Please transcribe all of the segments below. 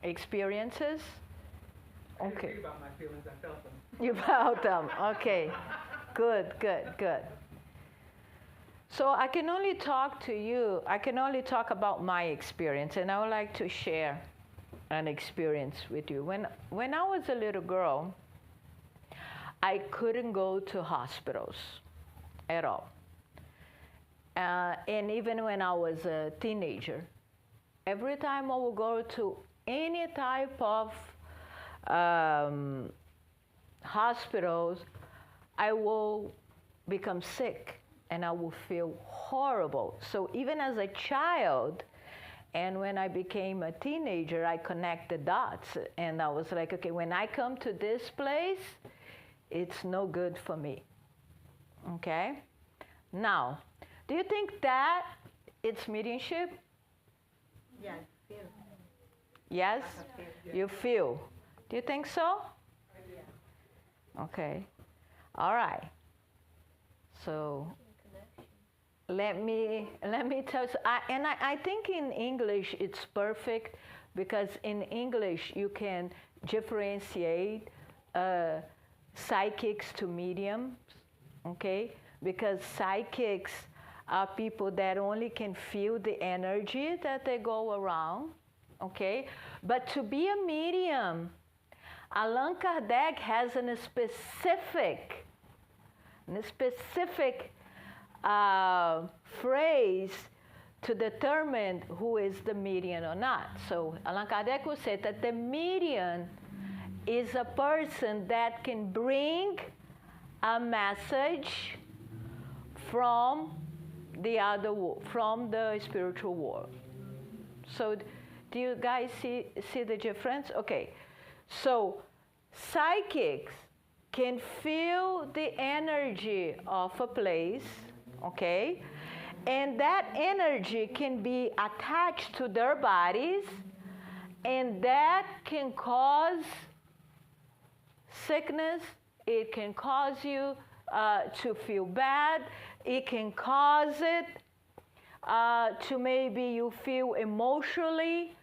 experiences? I Okay. didn't read about my feelings, I felt them. You felt them. Okay. Good. So I can only talk to you, I can only talk about my experience, and I would like to share an experience with you. When I was a little girl, I couldn't go to hospitals at all. And even when I was a teenager, every time I would go to any type of hospitals, I will become sick and I will feel horrible. So even as a child, and when I became a teenager, I connect the dots, and I was like, okay, when I come to this place, it's no good for me. Okay? Now, do you think that it's mediumship? Yes. Feel. Yes? You feel. Do you think so? Yeah. Okay. All right. So let me tell you. I think in English it's perfect, because in English you can differentiate psychics to mediums. Okay? Because psychics are people that only can feel the energy that they go around. Okay? But to be a medium, Allan Kardec has a specific phrase to determine who is the medium or not. So Allan Kardec will say that the medium is a person that can bring a message from the spiritual world. So do you guys see the difference? Okay. So psychics can feel the energy of a place, okay? And that energy can be attached to their bodies, and that can cause sickness. It can cause you to feel bad. It can cause it to maybe you feel emotionally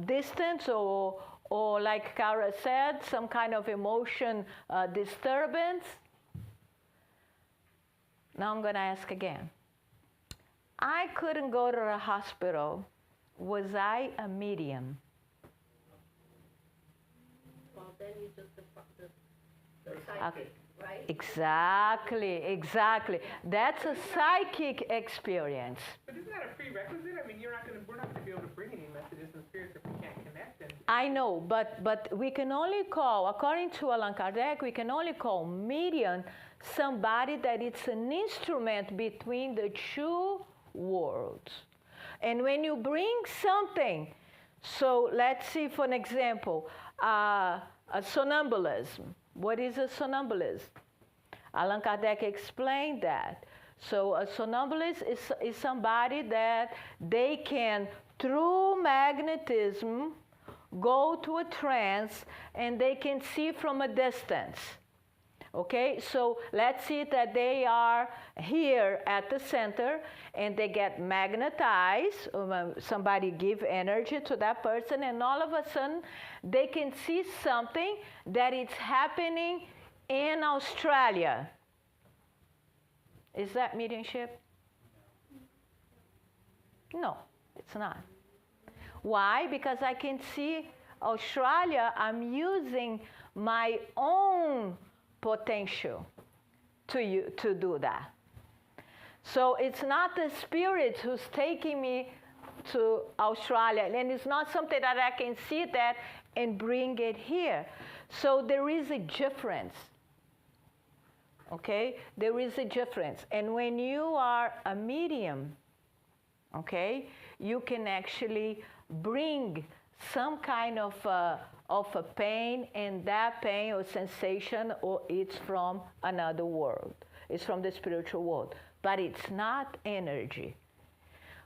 distant, or like Kara said, some kind of emotion disturbance. Now I'm going to ask again. I couldn't go to a hospital. Was I a medium? Well, then you just the psychic, right? Exactly. That's a psychic experience. But isn't that a prerequisite? I mean, we're not going to be able to bring any messages and spirits if we can't connect. And I know, but we can only call, according to Allan Kardec, we can only call medium somebody that it's an instrument between the two worlds. And when you bring something, so let's see, for an example, a somnambulism. What is a somnambulist? Allan Kardec explained that. So a somnambulist is somebody that they can, through magnetism, go to a trance, and they can see from a distance. Okay, so let's see that they are here at the center, and they get magnetized. Somebody give energy to that person, and all of a sudden, they can see something that is happening in Australia. Is that mediumship? No, it's not. Why? Because I can see Australia, I'm using my own potential to do that. So it's not the spirit who's taking me to Australia, and it's not something that I can see that and bring it here. So there is a difference. Okay? There is a difference. And when you are a medium, okay, you can actually bring some kind of a pain, and that pain or sensation, or it's from another world. It's from the spiritual world. But it's not energy.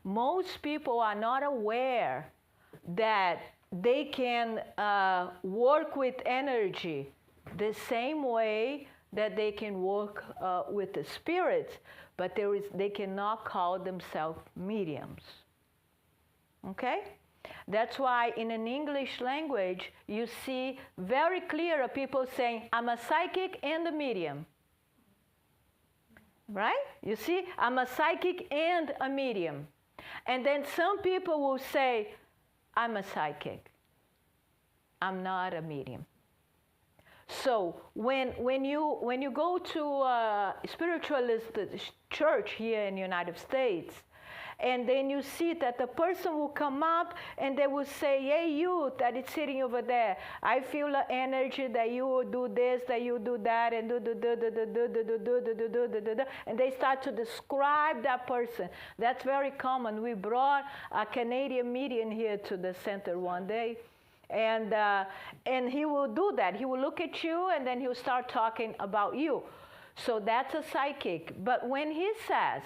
Most people are not aware that they can work with energy the same way that they can work with the spirits, but they cannot call themselves mediums. Okay? That's why in an English language, you see very clear people saying, I'm a psychic and a medium. Right? You see, I'm a psychic and a medium. And then some people will say, I'm a psychic. I'm not a medium. So when you go to a spiritualist church here in the United States, and then you see that the person will come up and they will say, hey, you that is sitting over there, I feel the energy that you will do this, that you do that, and and they start to describe that person. That's very common. We brought a Canadian medium here to the center one day, and he will do that. He will look at you, and then he'll start talking about you. So that's a psychic. But when he says,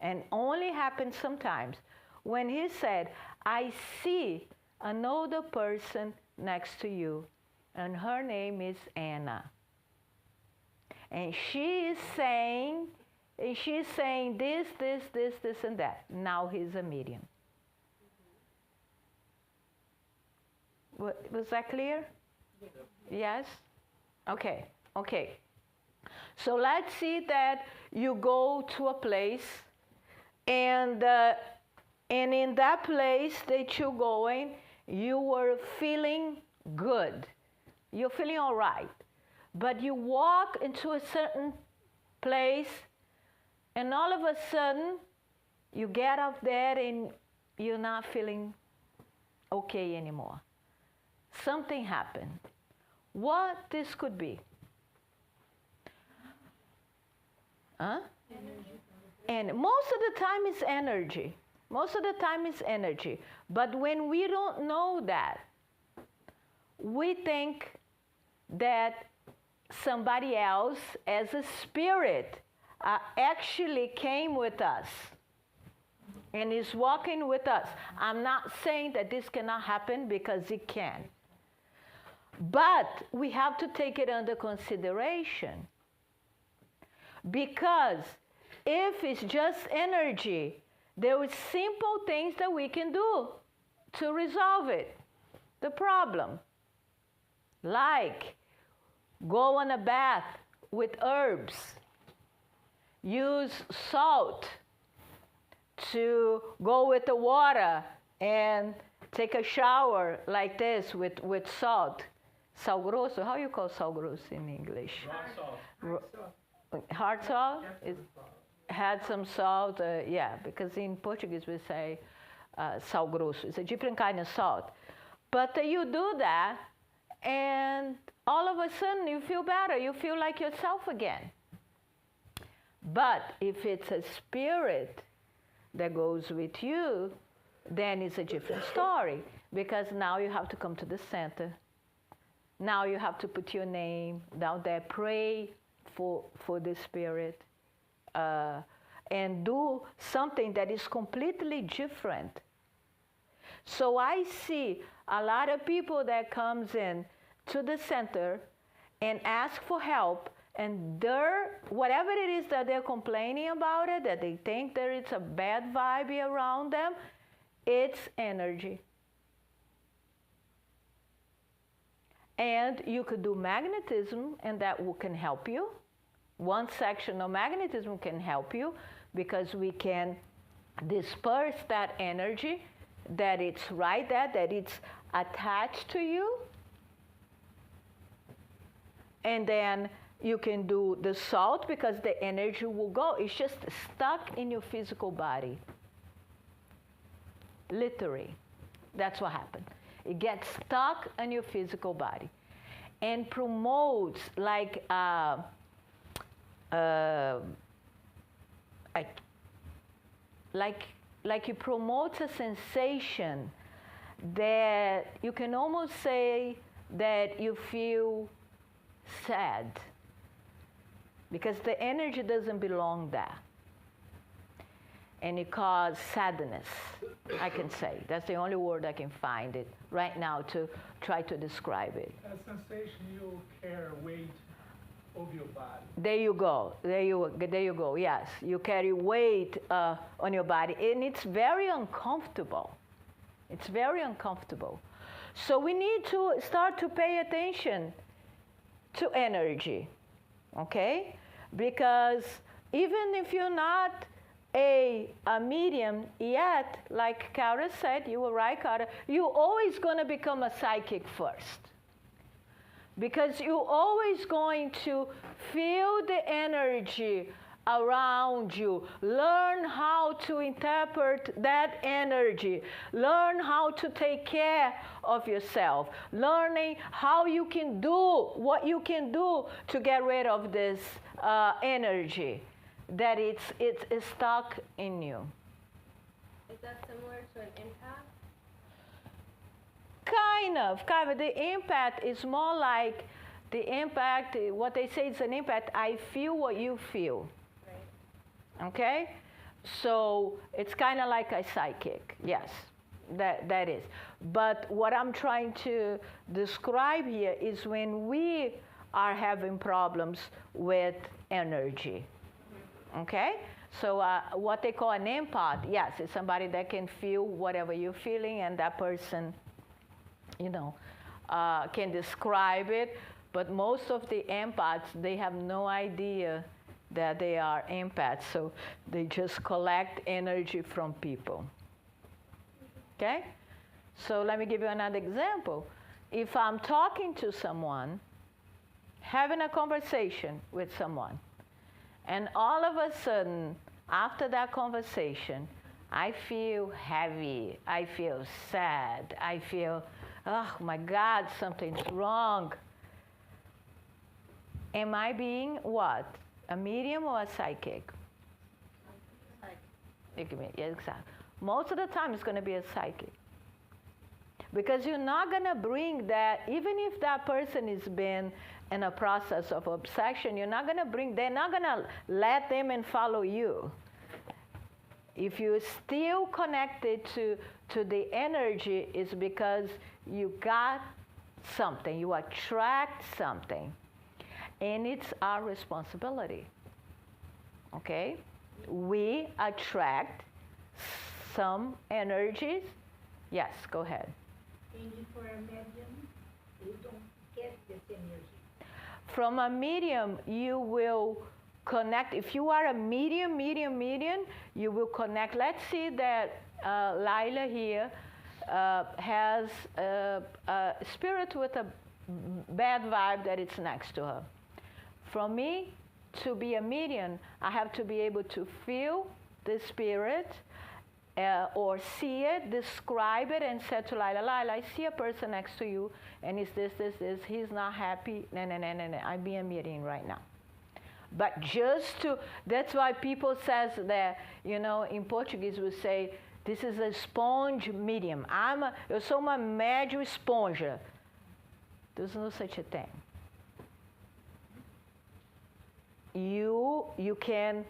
and only happens sometimes, when he said, I see an older person next to you, and her name is Anna. And she is saying this, and that. Now he's a medium. Was that clear? Yes? Okay. So let's see that you go to a place, and in that place that you're going, you were feeling good. You're feeling all right. But you walk into a certain place, and all of a sudden, you get up there and you're not feeling okay anymore. Something happened. What this could be? Huh? And most of the time it's energy. But when we don't know that, we think that somebody else, as a spirit, actually came with us and is walking with us. I'm not saying that this cannot happen, because it can. But we have to take it under consideration. Because if it's just energy, there are simple things that we can do to resolve it, the problem. Like go on a bath with herbs, use salt to go with the water, and take a shower like this with salt. Sal grosso, how you call sal grosso in English? Hard salt? Had some salt, because in Portuguese we say sal grosso. It's a different kind of salt. But you do that, and all of a sudden you feel better. You feel like yourself again. But if it's a spirit that goes with you, then it's a different story, because now you have to come to the center. Now you have to put your name down there, pray for the spirit, and do something that is completely different. So I see a lot of people that comes in to the center and ask for help, and whatever it is that they're complaining about it, that they think there is a bad vibe around them, it's energy. And you could do magnetism, and that can help you. One section of magnetism can help you, because we can disperse that energy, that it's right there, that it's attached to you. And then you can do the salt, because the energy will go. It's just stuck in your physical body. Literally. That's what happened. It gets stuck in your physical body and promotes like it promotes a sensation that you can almost say that you feel sad, because the energy doesn't belong there. And it causes sadness, I can say. That's the only word I can find it right now to try to describe it. A sensation you carry weight of your body. There you go, yes. You carry weight on your body, and it's very uncomfortable. It's very uncomfortable. So we need to start to pay attention to energy, okay? Because even if you're not a medium yet, like Kara said, you were right, Kara, you're always going to become a psychic first. Because you're always going to feel the energy around you, learn how to interpret that energy, learn how to take care of yourself, learning how you can do what you can do to get rid of this energy that it's stuck in you. Is that similar to an empath? Kind of. The impact is more like the impact, what they say is an impact, I feel what you feel. Right. Okay? So it's kind of like a psychic, yes, that is. But what I'm trying to describe here is when we are having problems with energy. Okay? So what they call an empath, yes, is somebody that can feel whatever you're feeling, and that person, can describe it. But most of the empaths, they have no idea that they are empaths, so they just collect energy from people. Okay? So let me give you another example. If I'm talking to someone, having a conversation with someone, and all of a sudden, after that conversation, I feel heavy, I feel sad, I feel, oh my God, something's wrong. Am I being what? A medium or a psychic? Psychic. Yeah, exactly. Most of the time it's going to be a psychic. Because you're not going to bring that, even if that person has been in a process of obsession, they're not going to let them and follow you. If you're still connected to the energy, it's because you got something, you attract something. And it's our responsibility, okay? We attract some energies. Yes, go ahead. And for a medium, you don't get this energy. From a medium, you will connect. If you are a medium, you will connect. Let's see that Lila here has a spirit with a bad vibe that is next to her. For me to be a medium, I have to be able to feel the spirit or see it, describe it, and say to Lila, I see a person next to you, and it's this, he's not happy, no, I'm being a medium right now. But that's why people says that, in Portuguese we say, this is a sponge medium. Eu sou uma médio esponja. There's no such a thing. You can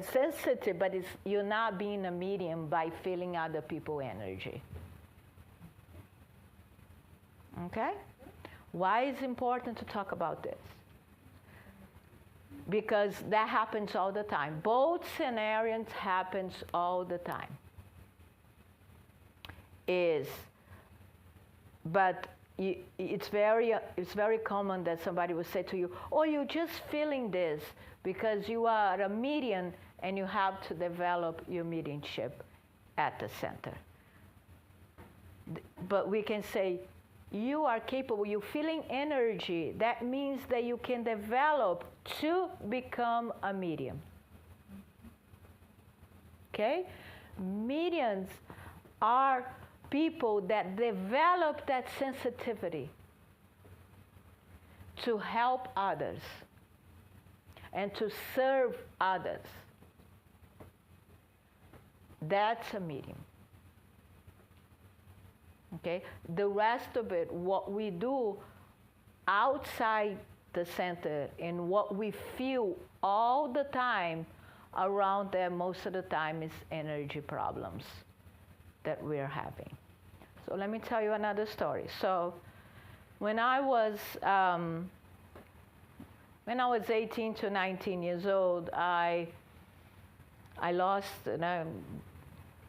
sense it, but you're not being a medium by feeling other people's energy. Okay? Why is it important to talk about this? Because that happens all the time. Both scenarios happens all the time. But it's very common that somebody will say to you, oh, you're just feeling this because you are a medium and you have to develop your mediumship at the center. But we can say, you are capable, you're feeling energy. That means that you can develop to become a medium. Okay? Mediums are people that develop that sensitivity to help others and to serve others. That's a medium. Okay? The rest of it, what we do outside the center and what we feel all the time around there, most of the time is energy problems that we're having. So let me tell you another story. So when I was 18 to 19 years old, I lost,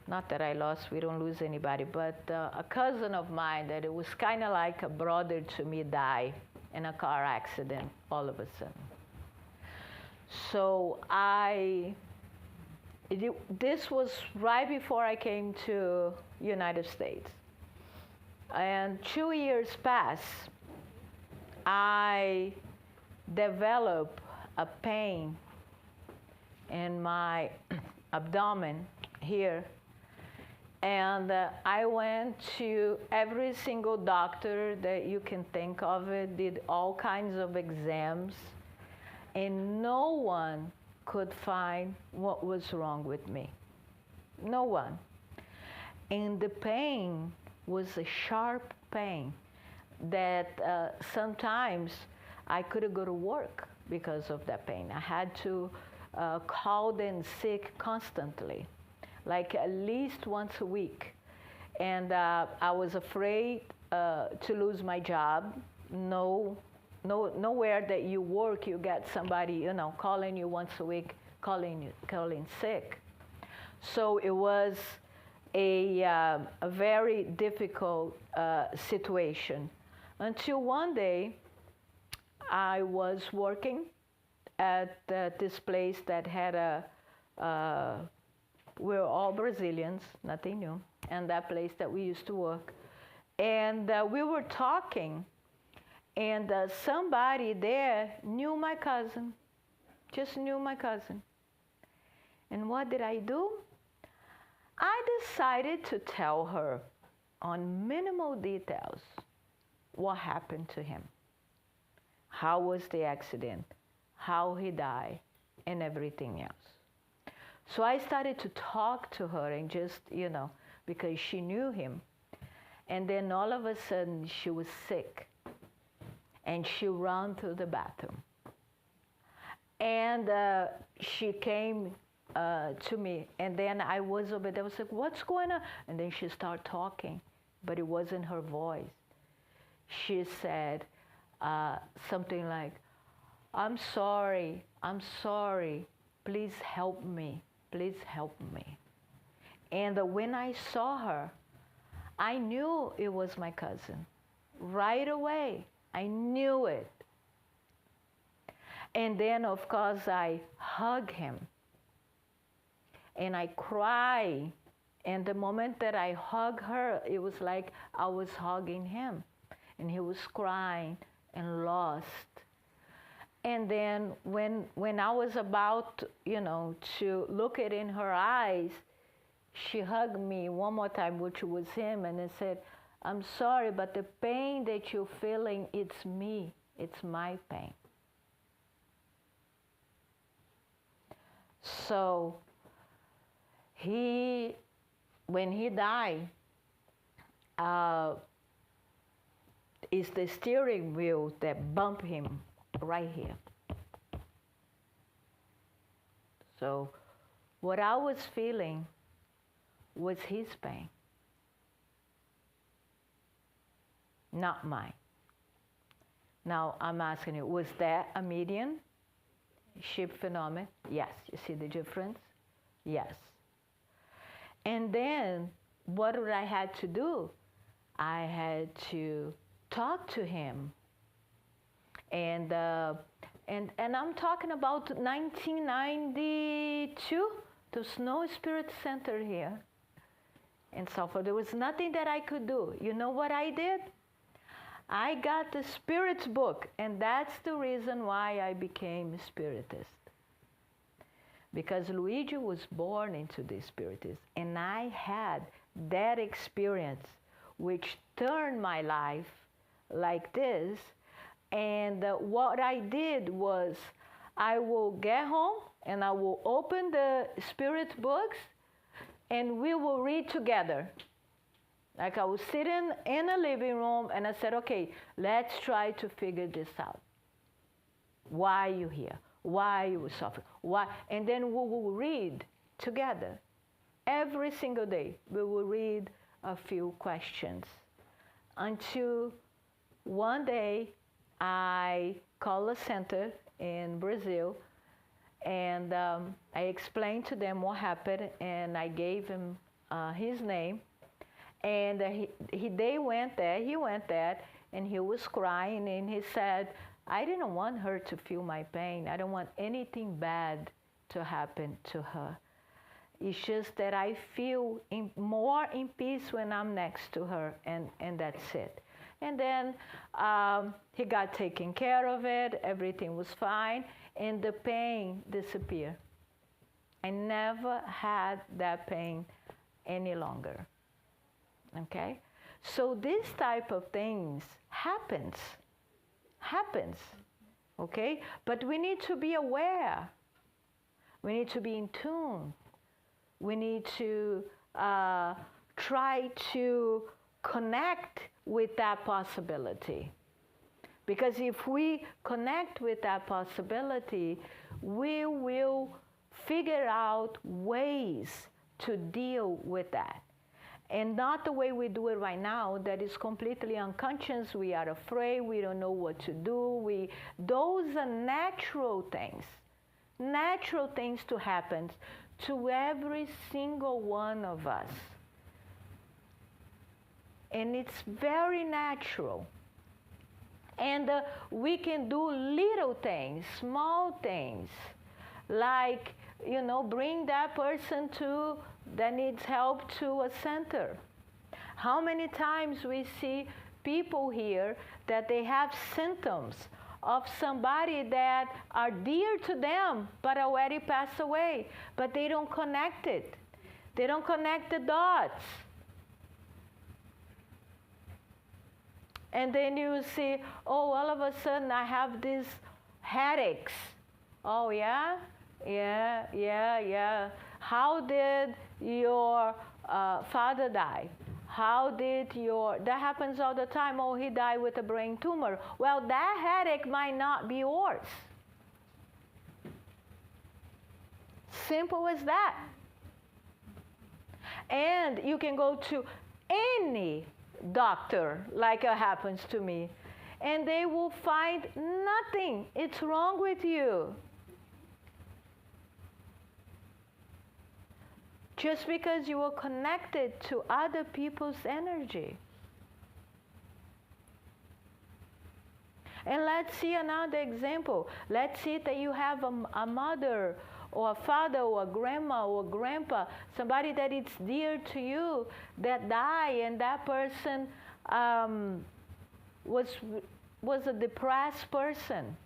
not that I lost, we don't lose anybody, but a cousin of mine that it was kind of like a brother to me died in a car accident all of a sudden. So this was right before I came to United States. And 2 years passed, I developed a pain in my abdomen here. And I went to every single doctor that you can think of, did all kinds of exams, and no one could find what was wrong with me. No one. And the pain was a sharp pain that sometimes I couldn't go to work because of that pain. I had to call in sick constantly, like at least once a week. And I was afraid to lose my job. Nowhere that you work, you get somebody, calling you once a week, calling sick. So it was a very difficult situation. Until one day, I was working at this place that had we're all Brazilians, nothing new, and that place that we used to work. And we were talking, and somebody there knew my cousin, just knew my cousin. And what did I do? I decided to tell her on minimal details what happened to him. How was the accident, how he died, and everything else. So I started to talk to her and just, because she knew him. And then all of a sudden she was sick and she ran to the bathroom. And she came to me, and then I was over there. I was like, what's going on? And then she started talking, but it wasn't her voice. She said something like, I'm sorry, please help me. And when I saw her, I knew it was my cousin. Right away, I knew it. And then, of course, I hugged him. And I cried. And the moment that I hugged her, it was like I was hugging him. And he was crying and lost. And then when I was about, to look it in her eyes, she hugged me one more time, which was him, and then said, I'm sorry, but the pain that you're feeling, it's me. It's my pain. So when he died, it's the steering wheel that bumped him right here. So what I was feeling was his pain, not mine. Now I'm asking you, was that a mediumship phenomenon? Yes. You see the difference? Yes. And then what would I had to do? I had to talk to him. And I'm talking about 1992, the Snow Spirit Center here in Salford. There was nothing that I could do. You know what I did? I got the Spirit's book, and that's the reason why I became a Spiritist. Because Luigi was born into the Spiritist, and I had that experience which turned my life like this. And what I did was I will get home and I will open the Spirit books and we will read together. Like I was sitting in a living room and I said, okay, let's try to figure this out. Why are you here? Why you suffering? Why? And then we will read together. Every single day we will read a few questions until one day I called a center in Brazil, and I explained to them what happened, and I gave them his name, and they went there. He went there, and he was crying, and he said, "I didn't want her to feel my pain. I don't want anything bad to happen to her. It's just that I feel more in peace when I'm next to her, and that's it." And then he got taken care of it. Everything was fine, and the pain disappeared. I never had that pain any longer. Okay? So this type of things happens. Okay? But we need to be aware. We need to be in tune. We need to try to connect with that possibility. Because if we connect with that possibility, we will figure out ways to deal with that. And not the way we do it right now, that is completely unconscious. We are afraid, we don't know what to do. Those are natural things to happen to every single one of us. And it's very natural. And we can do little things, small things, like, bring that person that needs help to a center. How many times we see people here that they have symptoms of somebody that are dear to them but already passed away, but they don't connect it. They don't connect the dots. And then you see, all of a sudden I have these headaches. Oh, yeah? Yeah. How did your father die? That happens all the time. Oh, he died with a brain tumor. Well, that headache might not be yours. Simple as that. And you can go to any doctor, like it happens to me, and they will find nothing. It's wrong with you. Just because you are connected to other people's energy. And let's see another example. Let's see that you have a mother or a father or a grandma or a grandpa, somebody that is dear to you, that died, and that person was a depressed person.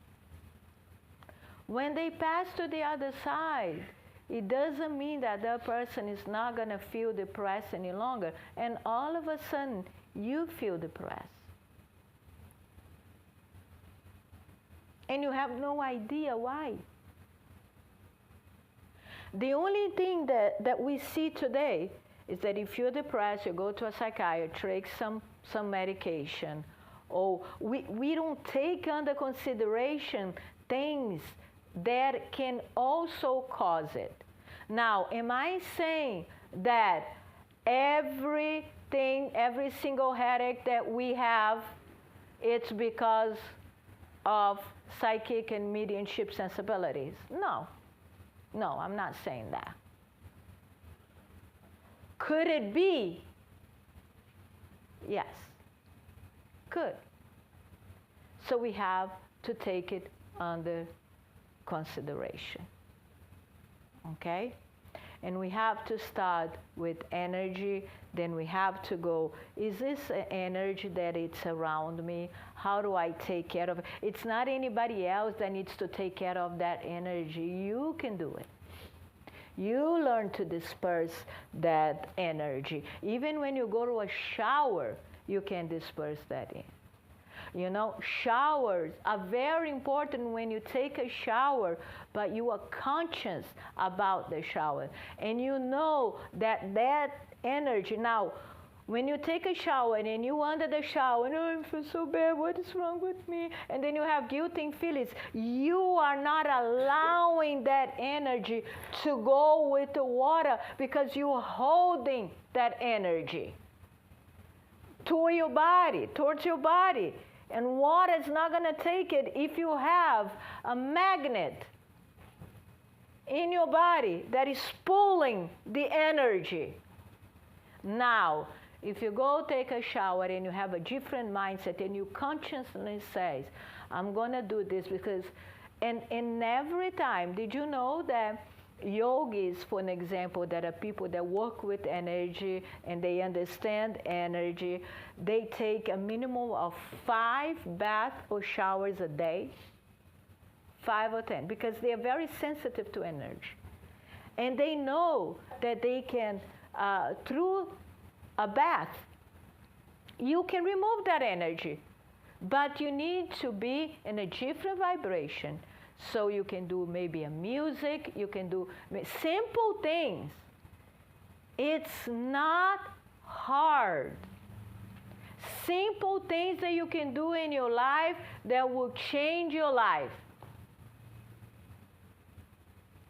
When they pass to the other side, it doesn't mean that that person is not going to feel depressed any longer. And all of a sudden, you feel depressed. And you have no idea why. The only thing that we see today is that if you're depressed, you go to a psychiatrist, take some medication. Or we don't take under consideration things that can also cause it. Now, am I saying that every single headache that we have, it's because of psychic and mediumship sensibilities? No, I'm not saying that. Could it be? Yes, could. So we have to take it under consideration. Okay? And we have to start with energy. Then we have to go, is this an energy that it's around me? How do I take care of it? It's not anybody else that needs to take care of that energy. You can do it. You learn to disperse that energy. Even when you go to a shower, you can disperse that in. Showers are very important when you take a shower, but you are conscious about the shower. And you know that energy. Now, when you take a shower and you under the shower, I feel so bad, what is wrong with me? And then you have guilty feelings. You are not allowing that energy to go with the water because you are holding that energy towards your body. And water is not going to take it if you have a magnet in your body that is pulling the energy. Now, if you go take a shower and you have a different mindset and you consciously say, I'm going to do this because, and every time, did you know that yogis, for an example, that are people that work with energy and they understand energy, they take a minimum of 5 baths or showers a day, 5 or 10, because they are very sensitive to energy. And they know that they can, through a bath, you can remove that energy. But you need to be in a different vibration. So you can do maybe a music, you can do simple things. It's not hard. Simple things that you can do in your life that will change your life.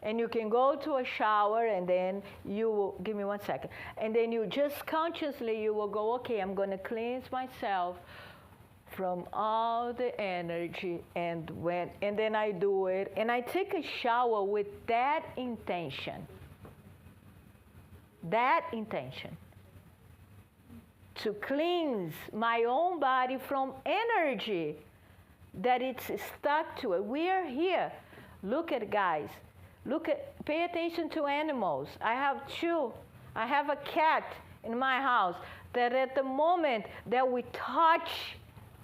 And you can go to a shower and then you will, give me 1 second, and then you just consciously, you will go, okay, I'm going to cleanse myself from all the energy, and then I do it, and I take a shower with that intention. That intention. To cleanse my own body from energy that it's stuck to it. We are here. Look at guys. Pay attention to animals. I have 2. I have a cat in my house that at the moment that we touch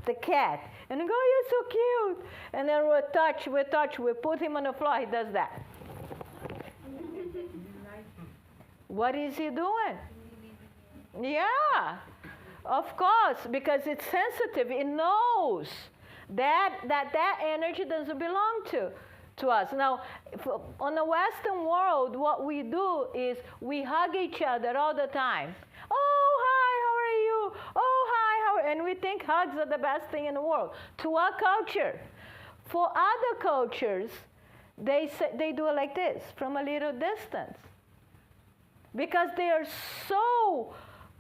the cat, and we go, you're so cute. And then we put him on the floor, he does that. What is he doing? Yeah, of course, because it's sensitive. It knows that energy doesn't belong to us. Now, on the Western world, what we do is we hug each other all the time. Oh, hi, how are you? Oh, hi, how are you? And we think hugs are the best thing in the world. To our culture. For other cultures, they do it like this, from a little distance. Because they are so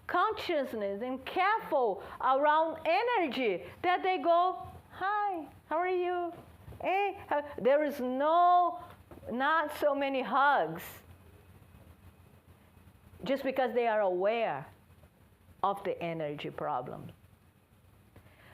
consciousness and careful around energy that they go, hi, how are you? Hey, there is not so many hugs, just because they are aware of the energy problem.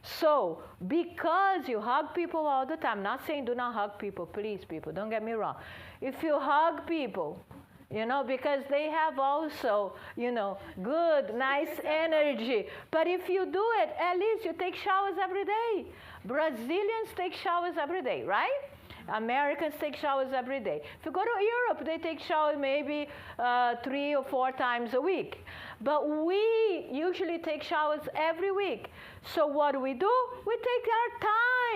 So, because you hug people all the time, not saying do not hug people, please, people, don't get me wrong. If you hug people, because they have also, good, nice energy. But if you do it, at least you take showers every day. Brazilians take showers every day, right? Americans take showers every day. If you go to Europe, they take showers maybe 3 or 4 times a week. But we usually take showers every week. So what do? We take our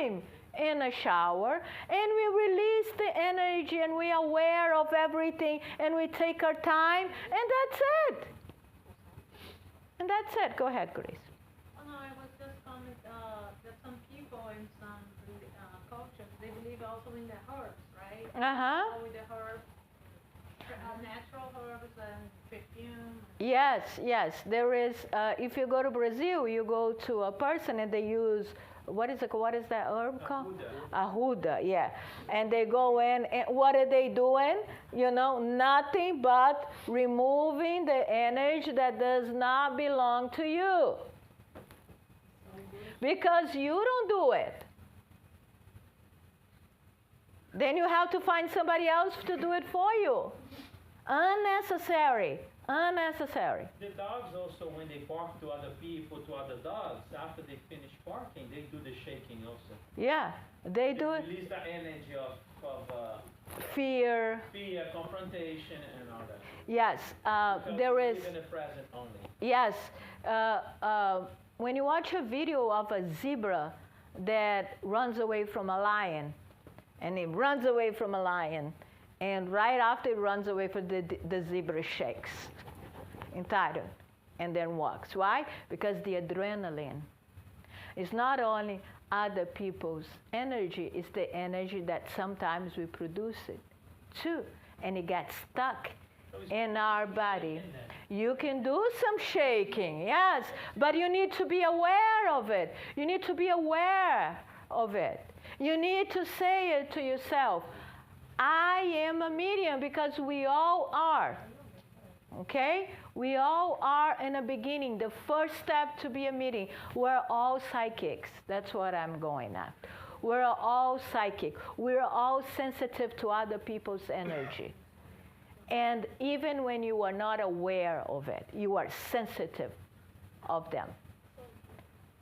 time in a shower, and we release the energy, and we are aware of everything, and we take our time, and that's it. And that's it. Go ahead, Grace. Oh, no, I was just commenting that some people in some cultures, they believe also in the herbs, right? Uh-huh. With the herbs, natural herbs and perfume. Yes. There is, if you go to Brazil, you go to a person and they use, what is that herb called? Arruda, yeah. And they go in, and what are they doing? Nothing but removing the energy that does not belong to you. Because you don't do it. Then you have to find somebody else to do it for you. Unnecessary. The dogs also, when they bark to other people, to other dogs, after they finish barking, they do the shaking also. Yeah, they do it. Release the energy of fear, confrontation, and all that. Yes, there is. In the present only. Yes, when you watch a video of a zebra that runs away from a lion, and it runs away from a lion, and right after it runs away from the zebra shakes, entitled, and then walks. Why? Because the adrenaline is not only other people's energy, it's the energy that sometimes we produce it too, and it gets stuck in our body. You can do some shaking, yes, but you need to be aware of it. You need to be aware of it. You need to say it to yourself. I am a medium, because we all are. Okay? We all are in the beginning, the first step to be a medium. We're all psychics. That's what I'm going at. We're all psychic. We're all sensitive to other people's energy. And even when you are not aware of it, you are sensitive of them.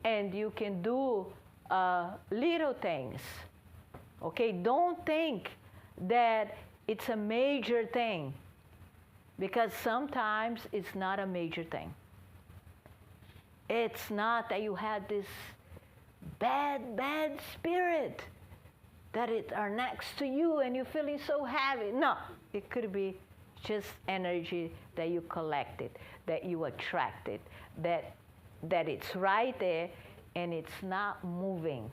And you can do little things. Okay, don't think that it's a major thing, because sometimes it's not a major thing. It's not that you had this bad spirit that are next to you and you're feeling so heavy. No, it could be just energy that you collected, that you attracted, that it's right there and it's not moving.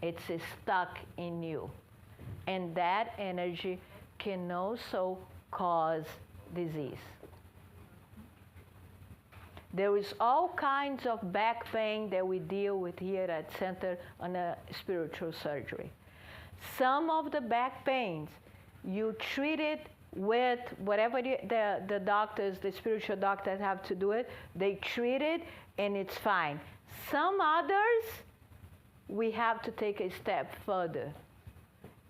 It's stuck in you. And that energy can also cause disease. There is all kinds of back pain that we deal with here at Center on a Spiritual Surgery. Some of the back pains, you treat it with whatever the doctors, the spiritual doctors have to do it, they treat it and it's fine. Some others, we have to take a step further.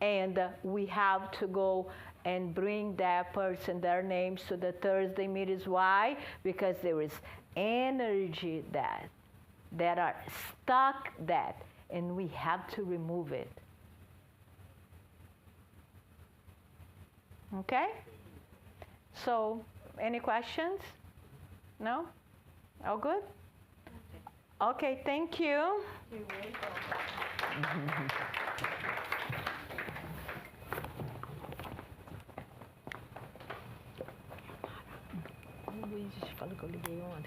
And we have to go and bring that person, their names to the Thursday meetings. Why? Because there is energy that are stuck and we have to remove it. Okay? So, any questions? No? All good? Okay, thank you. You're welcome. O Luiz falou que eu liguei ontem.